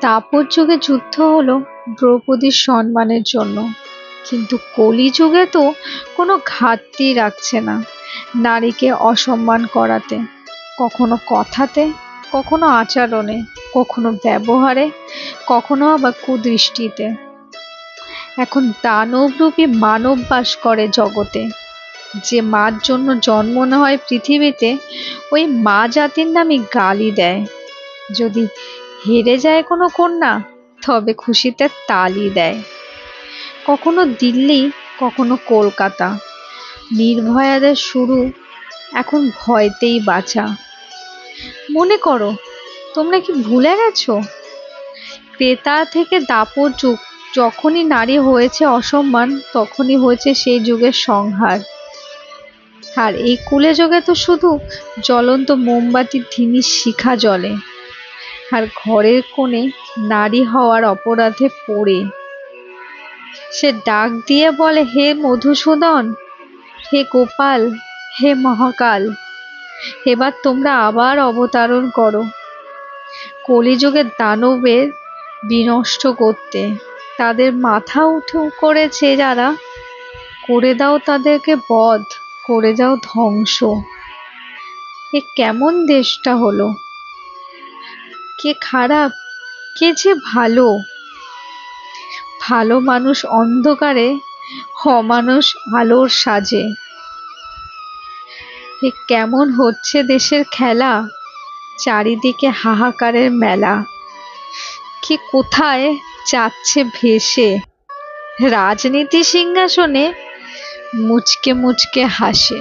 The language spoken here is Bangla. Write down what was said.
দাপর যুগে যুদ্ধ হলো দ্রৌপদীর সম্মানের জন্য, কিন্তু কলিযুগে তো কোনো ঘাটতি রাখছে না নারীকে অসম্মান করাতে, কখনো কথাতে, কখনো আচরণে, কখনো ব্যবহারে, কখনো আবার কুদৃষ্টিতে। এখন দানবরূপী মানব বাস করে জগতে। যে মার জন্য জন্ম না হয় পৃথিবীতে, ওই মা জাতির নামে গালি দেয়। যদি হেরে যায় কোনো কন্যা, তবে খুশিতে তালি দেয়। কখনো দিল্লি, কখনো কলকাতা, নির্ভয়াদের শুরু এখন ভয়তেই বাঁচা। মনে করো, তোমরা কি ভুলে গেছো ক্রেতা থেকে দাপর যুগ, যখনই নারী হয়েছে অসম্মান, তখনই হয়েছে সেই যুগের সংহার। আর এই কুলে যুগে তো শুধু জ্বলন্ত মোমবাতির ধিমি শিখা জ্বলে, আর ঘরের কোণে নারী হওয়ার অপরাধে পড়ে সে ডাক দিয়ে বলে, হে মধুসূদন, হে গোপাল, হে মহাকাল, এবার তোমরা আবার অবতারণ করো কলিযুগের দানবের বিনষ্ট করতে। তাদের মাথা উঁচু করেছে যারা, করে দাও তাদেরকে বধ, করে যাও ধ্বংস। এ কেমন দেশটা হলো! কে খারাপ, কে যে ভালো! ভালো মানুষ অন্ধকারে, অমানুষ আলোর সাজে। এ কেমন হচ্ছে দেশের খেলা! চারিদিকে হাহাকারের মেলা। কে কোথায় যাচ্ছে ভেসে, রাজনীতি সিংহাসনে মুচকে মুচকে হাসে।